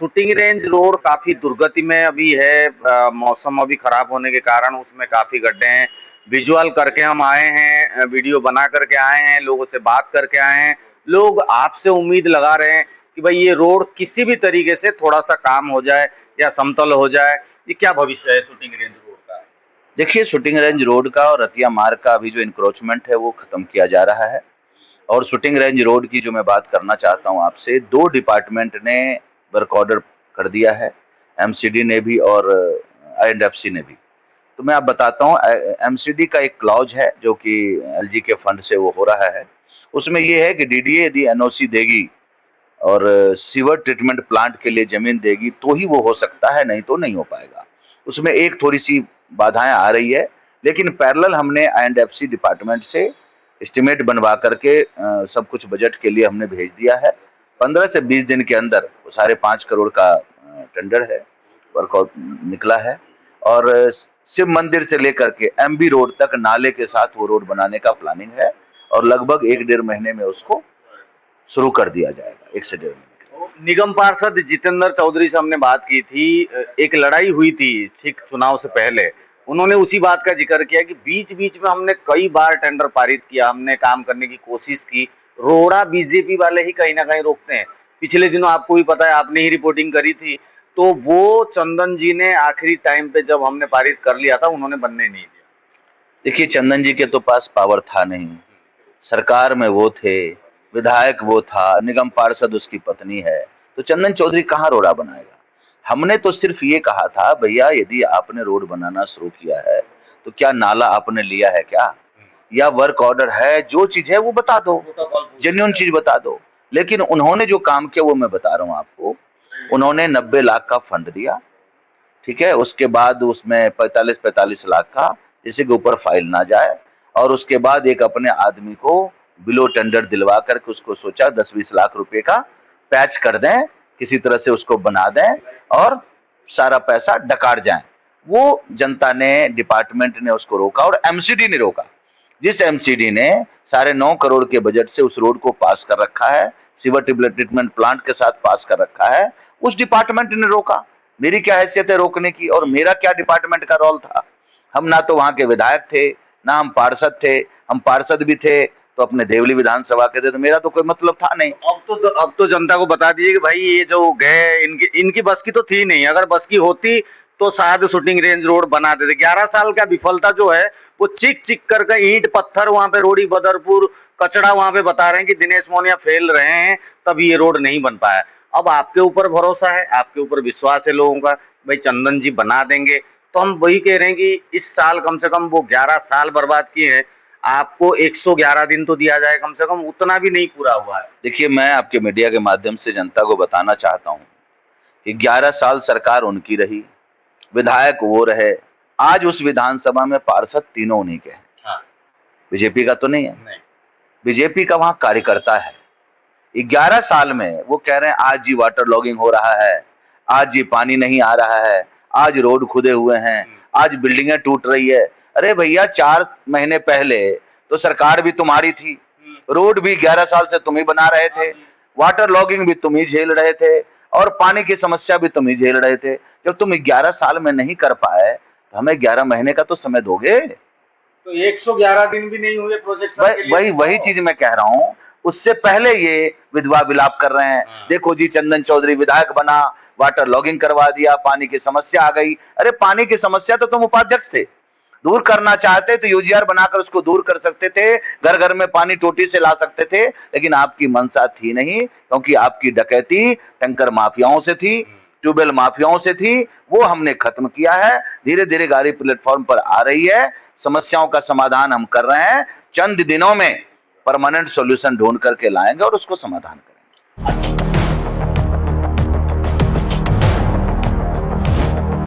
Shooting range road काफी दुर्गति में अभी है। मौसम अभी खराब होने के कारण उसमें काफी गड्ढे हैं। विजुअल करके हम आए हैं, वीडियो बना करके आए हैं, लोगों से बात करके आए हैं। लोग आपसे उम्मीद लगा रहे हैं कि भाई ये रोड किसी भी तरीके से थोड़ा सा काम हो जाए या समतल हो जाए। ये क्या भविष्य है शूटिंग रेंज रोड का? देखिए, शूटिंग रेंज रोड का और रतिया मार्ग का अभी जो इंक्रोचमेंट है वो खत्म किया जा रहा है। और शूटिंग रेंज रोड की जो मैं बात करना चाहता हूँ आपसे, 2 डिपार्टमेंट ने वर्क ऑर्डर कर दिया है, एमसीडी ने भी और आईएनडएफसी ने भी। तो मैं आप बताता हूँ, एमसीडी का एक क्लॉज है जो कि एलजी के फंड से वो हो रहा है। उसमें ये है कि डीडीए यदि एनओसी देगी और सीवर ट्रीटमेंट प्लांट के लिए जमीन देगी तो ही वो हो सकता है, नहीं तो नहीं हो पाएगा। उसमें एक थोड़ी सी बाधाएं आ रही है, लेकिन पैरेलल हमने आईएनडएफसी डिपार्टमेंट से एस्टिमेट बनवा करके सब कुछ बजट के लिए हमने भेज दिया है। 15 से 20 दिन के अंदर वो 5.5 करोड़ का टेंडर है, वर्कआउट निकला है। और शिव मंदिर से लेकर के एमबी रोड तक नाले के साथ वो रोड बनाने का प्लानिंग है और लगभग 1-1.5 महीने में उसको शुरू कर दिया जाएगा, 1 से 1.5 महीने। निगम पार्षद जितेंद्र चौधरी से हमने बात की थी, एक लड़ाई हुई थी ठीक चुनाव से पहले। उन्होंने उसी बात का जिक्र किया कि बीच बीच में हमने कई बार टेंडर पारित किया, हमने काम करने की कोशिश की, रोड़ा बीजेपी वाले ही कहीं ना कहीं रोकते हैं। पिछले दिनों आपको भी पता है, आपने ही रिपोर्टिंग करी थी, तो वो चंदन जी ने आखिरी टाइम पे जब हमने पारित कर लिया था, उन्होंने बनने नहीं दिया। देखिए, चंदन जी के तो पास पावर था नहीं, सरकार में वो थे, विधायक वो था, निगम पार्षद उसकी पत्नी है, तो चंदन चौधरी कहाँ रोड़ा बनाएगा। हमने तो सिर्फ ये कहा था, भैया यदि आपने रोड बनाना शुरू किया है तो क्या नाला आपने लिया है क्या, या वर्क ऑर्डर है, जो चीज है वो बता दो, जेन्युइन चीज बता दो। लेकिन उन्होंने जो काम किया वो मैं बता रहा हूँ आपको। उन्होंने 90 लाख का फंड दिया, ठीक है, उसके बाद उसमें 45 लाख का जिसके के ऊपर फाइल ना जाए, और उसके बाद एक अपने आदमी को बिलो टेंडर दिलवा करके उसको सोचा 10-20 लाख रुपए का पैच कर दें, किसी तरह से उसको बना दें और सारा पैसा डकार जाए। वो जनता ने, डिपार्टमेंट ने उसको रोका और एमसीडी ने रोका। जिस एमसीडी ने 9.5 करोड़ के बजट से उस रोड को पास कर रखा है, सीवर ट्रीटमेंट प्लांट के साथ पास कर रखा है, उस डिपार्टमेंट ने रोका। मेरी क्या हैसियत है रोकने की, और मेरा क्या डिपार्टमेंट का रोल था? हम ना तो वहां के विधायक थे, ना हम पार्षद थे। हम पार्षद भी थे तो अपने देवली विधानसभा के थे, तो मेरा तो कोई मतलब था नहीं। अब तो जनता को बता दीजिए कि भाई ये जो गए, इनकी बस की तो थी नहीं। अगर बस की होती तो शायद शूटिंग रेंज रोड बना देते। 11 साल का विफलता जो है वो चिक चिक करके ईंट पत्थर वहां पे रोड़ी बदरपुर कचड़ा वहां पे बता रहे हैं कि दिनेश मोनिया फेल रहे हैं, तब ये रोड नहीं बन पाया। अब आपके ऊपर भरोसा है, आपके ऊपर विश्वास है लोगों का, भाई चंदन जी बना देंगे। तो हम वही कह रहे हैं कि इस साल कम से कम वो 11 साल बर्बाद किए हैं, आपको 111 दिन तो दिया जाए, कम से कम उतना भी नहीं पूरा हुआ है। देखिए, मैं आपके मीडिया के माध्यम से जनता को बताना चाहता हूँ कि 11 साल सरकार उनकी रही, विधायक वो रहे, आज उस विधानसभा में पार्षद तीनों उन्हीं के हैं। हाँ। बीजेपी का तो नहीं है। बीजेपी का वहां कार्यकर्ता है। 11 साल में वो कह रहे हैं आज ही वाटर लॉगिंग हो रहा है, आज ये पानी नहीं आ रहा है, आज रोड खुदे हुए हैं, आज बिल्डिंगें टूट रही है। अरे भैया, 4 महीने पहले तो सरकार भी तुम्हारी थी, रोड भी 11 साल से तुम ही बना रहे थे, वाटर लॉगिंग भी तुम ही झेल रहे थे, और पानी की समस्या भी तुम ही झेल रहे थे। जब तुम 11 साल में नहीं कर पाए तो हमें 11 महीने का तो समय दोगे। तो 111 दिन भी नहीं हुए प्रोजेक्ट। वही चीज मैं कह रहा हूँ। उससे पहले ये विधवा विलाप कर रहे हैं, देखो जी चंदन चौधरी विधायक बना, वाटर लॉगिंग करवा दिया, पानी की समस्या आ गई। अरे पानी की समस्या तो तुम उपाध्यक्ष थे, दूर करना चाहते तो यूजीआर बनाकर उसको दूर कर सकते थे, घर घर में पानी टोटी से ला सकते थे, लेकिन आपकी मंशा थी नहीं, क्योंकि आपकी डकैती टैंकर माफियाओं से थी, ट्यूबवेल माफियाओं से थी। वो हमने खत्म किया है। धीरे धीरे गाड़ी प्लेटफॉर्म पर आ रही है, समस्याओं का समाधान हम कर रहे हैं। चंद दिनों में परमानेंट सॉल्यूशन ढूंढ करके लाएंगे और उसको समाधान करेंगे।